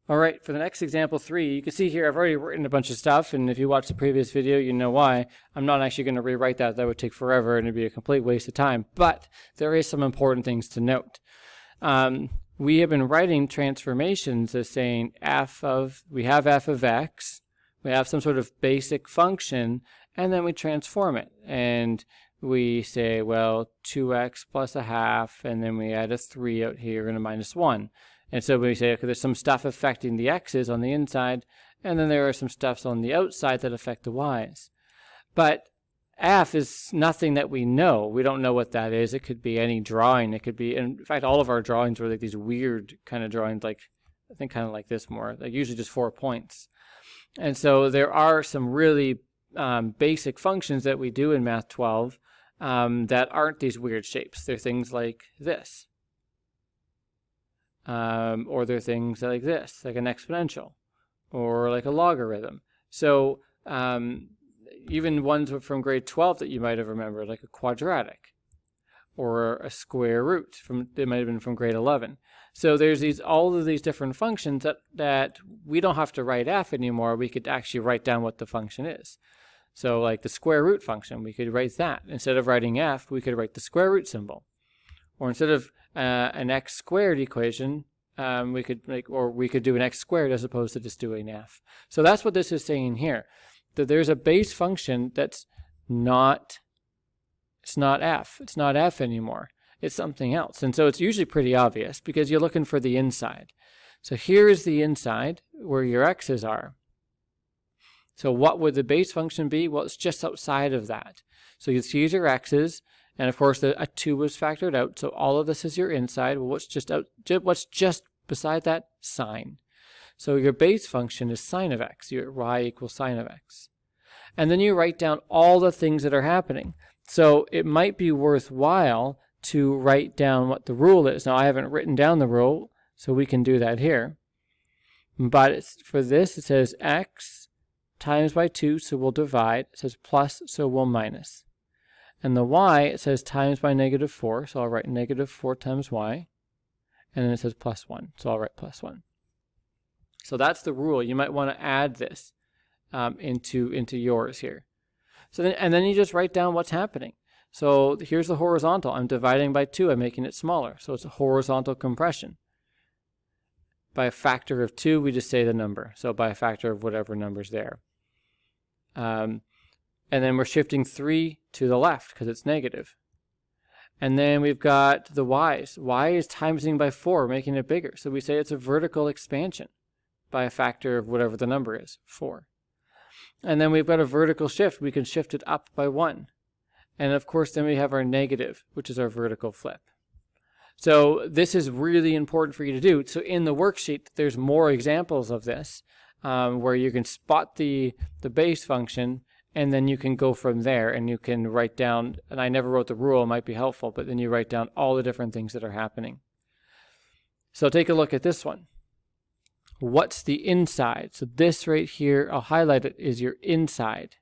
All right, for the next example 3, you can see here I've already written a bunch of stuff, and if you watched the previous video, you know why. I'm not actually going to rewrite that. That would take forever, and it'd be a complete waste of time. But there is some important things to note. We have been writing transformations as saying we have f of x, we have some sort of basic function, and then we transform it. And we say, well, 2x plus a half, and then we add a 3 out here and a minus 1. And so we say, okay, there's some stuff affecting the x's on the inside, and then there are some stuffs on the outside that affect the y's. But f is nothing that we know. We don't know what that is. It could be any drawing. It could be, in fact, all of our drawings were like these weird kind of drawings, like I think kind of like this more, like usually just 4 points. And so there are some really basic functions that we do in Math 12 that aren't these weird shapes. They're things like this. Or they're things like this, like an exponential, or like a logarithm. So even ones from grade 12 that you might have remembered, like a quadratic, or a square root, they might have been from grade 11. So there's all of these different functions that we don't have to write f anymore. We could actually write down what the function is. So like the square root function, we could write that. Instead of writing f, we could write the square root symbol. Or instead of an x squared equation, we could do an x squared as opposed to just doing f. So that's what this is saying here, that there's a base function that's not f. It's not f anymore. It's something else. And so it's usually pretty obvious because you're looking for the inside. So here is the inside where your x's are. So what would the base function be? Well, it's just outside of that. So you see your x's. And of course, a 2 was factored out, so all of this is your inside. Well, what's just beside that? Sine. So your base function is sine of x. Your y equals sine of x. And then you write down all the things that are happening. So it might be worthwhile to write down what the rule is. Now, I haven't written down the rule, so we can do that here. But for this, it says x times by 2, so we'll divide. It says plus, so we'll minus. And the y, it says times by negative 4, so I'll write negative 4 times y. And then it says plus 1, so I'll write plus 1. So that's the rule. You might want to add this into yours here. And then you just write down what's happening. So here's the horizontal. I'm dividing by 2. I'm making it smaller. So it's a horizontal compression. By a factor of 2, we just say the number. So by a factor of whatever number's there. And then we're shifting 3 to the left because it's negative. And then we've got the y's. Y is timesing by 4, making it bigger. So we say it's a vertical expansion by a factor of whatever the number is, 4. And then we've got a vertical shift. We can shift it up by 1. And of course, then we have our negative, which is our vertical flip. So this is really important for you to do. So in the worksheet, there's more examples of this where you can spot the base function. And then you can go from there and you can write down, and I never wrote the rule, it might be helpful, but then you write down all the different things that are happening. So take a look at this one. What's the inside? So this right here, I'll highlight it, is your inside.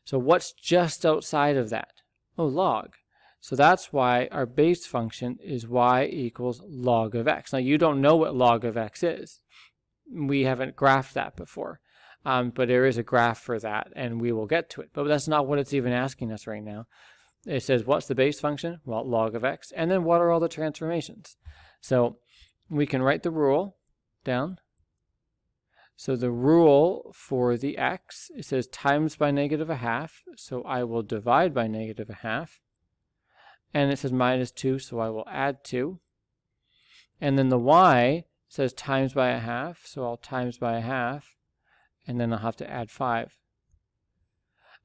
So what's just outside of that? Oh, log. So that's why our base function is y equals log of x. Now you don't know what log of x is. We haven't graphed that before. But there is a graph for that, and we will get to it. But that's not what it's even asking us right now. It says, what's the base function? Well, log of x. And then what are all the transformations? So we can write the rule down. So the rule for the x, it says times by negative a half. So I will divide by negative a half. And it says minus 2, so I will add 2. And then the y says times by a half, so I'll times by a half. And then I'll have to add 5.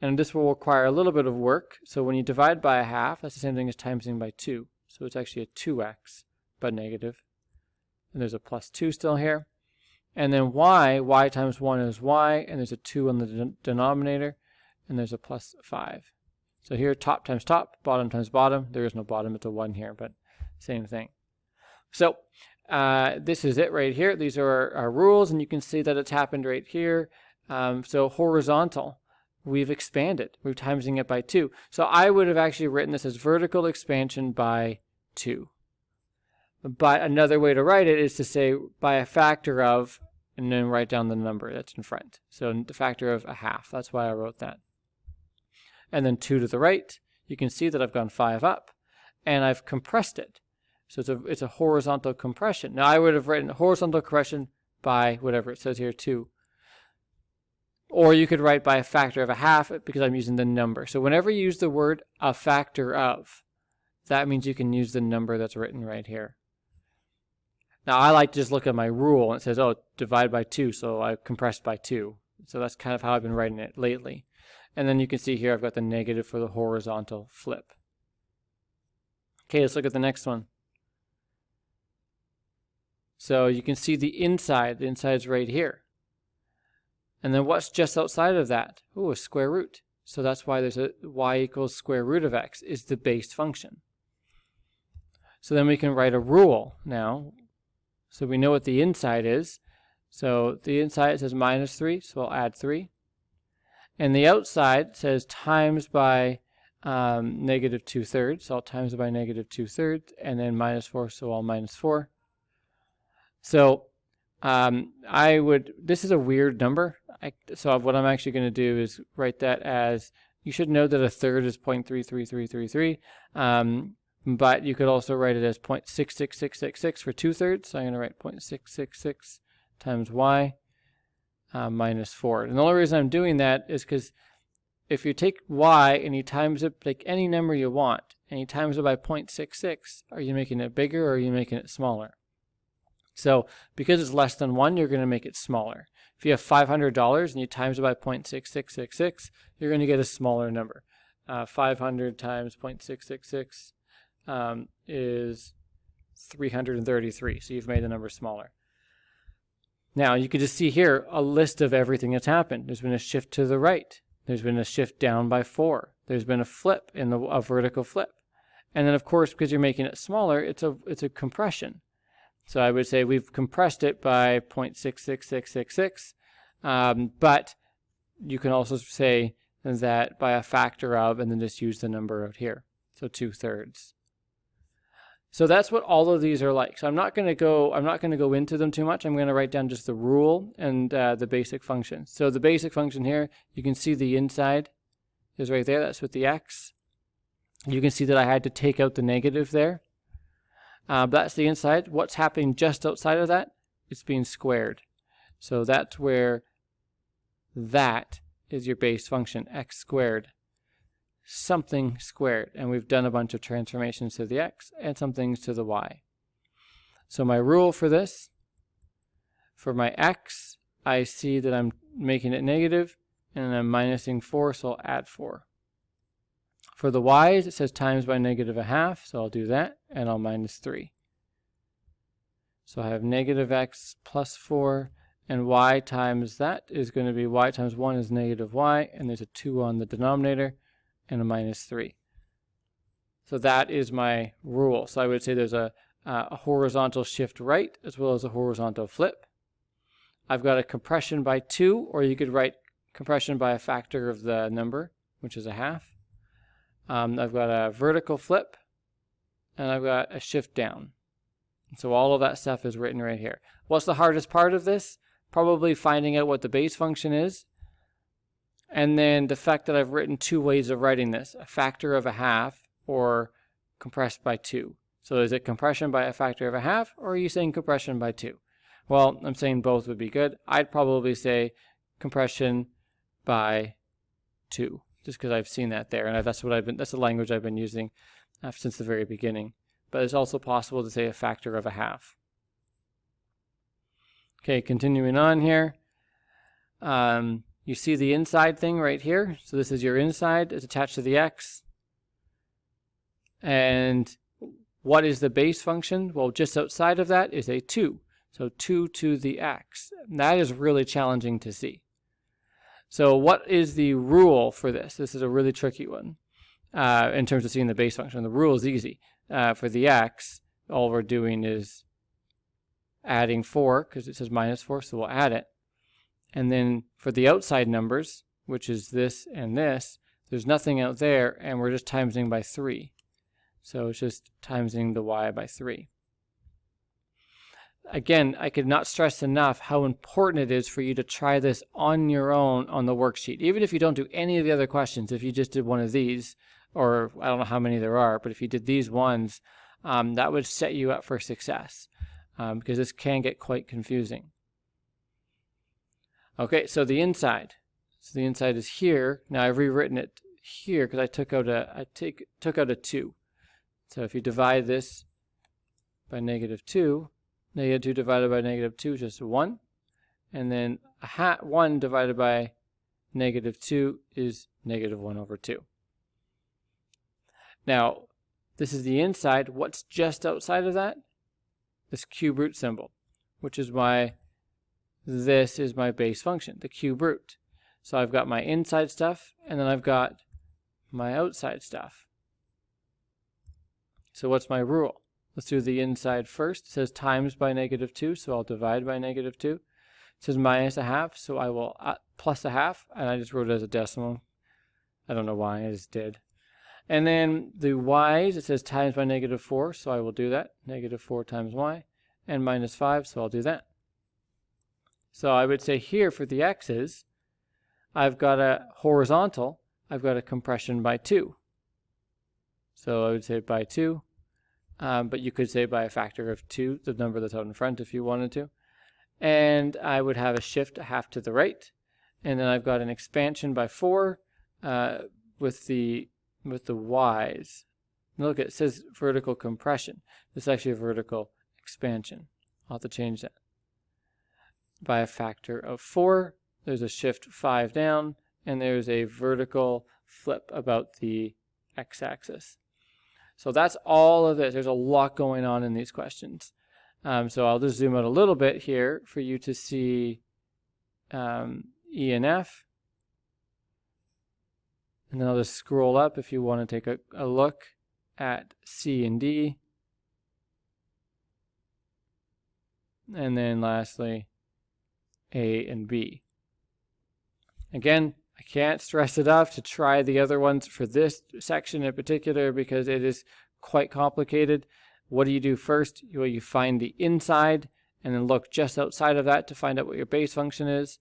And this will require a little bit of work. So when you divide by a half, that's the same thing as timesing by 2. So it's actually a 2x, but negative. And there's a plus 2 still here. And then y times 1 is y, and there's a 2 on the denominator, and there's a plus 5. So here, top times top, bottom times bottom. There is no bottom, it's a 1 here, but same thing. So this is it right here. These are our rules, and you can see that it's happened right here. So horizontal, we've expanded. We're timesing it by 2. So I would have actually written this as vertical expansion by 2. But another way to write it is to say by a factor of, and then write down the number that's in front. So the factor of a half. That's why I wrote that. And then 2 to the right, you can see that I've gone 5 up, and I've compressed it. So it's a horizontal compression. Now I would have written horizontal compression by whatever it says here, 2. Or you could write by a factor of a half because I'm using the number. So whenever you use the word a factor of, that means you can use the number that's written right here. Now I like to just look at my rule and it says, oh, divide by 2, so I compressed by 2. So that's kind of how I've been writing it lately. And then you can see here I've got the negative for the horizontal flip. Okay, let's look at the next one. So you can see the inside's right here. And then what's just outside of that? Ooh, a square root. So that's why there's a y equals square root of x is the base function. So then we can write a rule now. So we know what the inside is. So the inside says minus 3, so I'll add 3. And the outside says times by negative 2/3, so I'll times it by negative 2/3, and then minus 4, so I'll minus 4. So this is a weird number. So what I'm actually going to do is write that as, you should know that a third is 0.33333, but you could also write it as 0.66666 for 2/3. So I'm going to write 0.666 times y minus 4. And the only reason I'm doing that is because if you take y and you times it, like any number you want, and you times it by 0.66, are you making it bigger or are you making it smaller? So because it's less than 1, you're going to make it smaller. If you have $500 and you times it by 0.6666, you're going to get a smaller number. 500 times 0.666 is 333. So you've made the number smaller. Now you can just see here a list of everything that's happened. There's been a shift to the right. There's been a shift down by 4. There's been a flip a vertical flip. And then of course, because you're making it smaller, it's a compression. So I would say we've compressed it by 0.66666, but you can also say that by a factor of, and then just use the number out here. So 2/3. So that's what all of these are like. So I'm not going to go into them too much. I'm going to write down just the rule and the basic function. So the basic function here, you can see the inside is right there. That's with the x. You can see that I had to take out the negative there. That's the inside. What's happening just outside of that? It's being squared. So that's where that is your base function, x squared. Something squared. And we've done a bunch of transformations to the x and some things to the y. So my rule for this, for my x, I see that I'm making it negative and I'm minusing 4, so I'll add 4. For the y's, it says times by negative a half, so I'll do that, and I'll minus 3. So I have negative x plus 4, and y times that is going to be y times 1 is negative y, and there's a 2 on the denominator, and a minus 3. So that is my rule. So I would say there's a horizontal shift right, as well as a horizontal flip. I've got a compression by 2, or you could write compression by a factor of the number, which is a half. I've got a vertical flip, and I've got a shift down. So all of that stuff is written right here. What's the hardest part of this? Probably finding out what the base function is, and then the fact that I've written 2 ways of writing this, a factor of a half or compressed by 2. So is it compression by a factor of a half, or are you saying compression by 2? Well, I'm saying both would be good. I'd probably say compression by 2. Just because I've seen that there, and that's the language I've been using since the very beginning. But it's also possible to say a factor of a half. Okay, continuing on here. You see the inside thing right here. So this is your inside. It's attached to the x. And what is the base function? Well, just outside of that is a 2. So 2 to the x. And that is really challenging to see. So what is the rule for this? This is a really tricky one in terms of seeing the base function. The rule is easy. For the x, all we're doing is adding 4, because it says minus 4, so we'll add it. And then for the outside numbers, which is this and this, there's nothing out there, and we're just timesing by 3. So it's just timesing the y by 3. again, I could not stress enough how important it is for you to try this on your own on the worksheet. Even if you don't do any of the other questions, if you just did one of these, or I don't know how many there are, but if you did these ones, that would set you up for success, because this can get quite confusing. Okay, so the inside. So the inside is here. Now I've rewritten it here because I took out a 2. So if you divide this by -2, -2 divided by -2 is just 1. And then 1 divided by -2 is -1/2. Now, this is the inside. What's just outside of that? This cube root symbol, which is why this is my base function, the cube root. So I've got my inside stuff, and then I've got my outside stuff. So what's my rule? Let's do the inside first. It says times by -2, so I'll divide by -2. It says -1/2, so I will plus 1/2, and I just wrote it as a decimal. I don't know why, I just did. And then the y's, it says times by -4, so I will do that. -4 times y, and -5, so I'll do that. So I would say here for the x's, I've got a horizontal, I've got a compression by 2. So I would say by 2, but you could say by a factor of 2, the number that's out in front if you wanted to. And I would have a shift 1/2 to the right. And then I've got an expansion by 4 with the y's. Look, it says vertical compression. This is actually a vertical expansion. I'll have to change that. By a factor of 4, there's a shift 5 down, and there's a vertical flip about the x-axis. So that's all of this. There's a lot going on in these questions. So I'll just zoom out a little bit here for you to see E and F. And then I'll just scroll up if you want to take a look at C and D. And then lastly, A and B. Again, I can't stress enough to try the other ones for this section in particular because it is quite complicated. What do you do first? Well, you find the inside and then look just outside of that to find out what your base function is.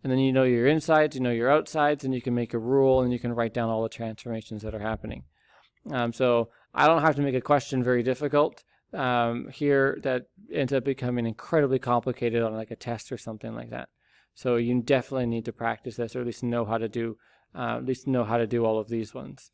And then you know your insides, you know your outsides, and you can make a rule and you can write down all the transformations that are happening. So I don't have to make a question very difficult here that ends up becoming incredibly complicated on like a test or something like that. So you definitely need to practice this, or at least know how to do all of these ones.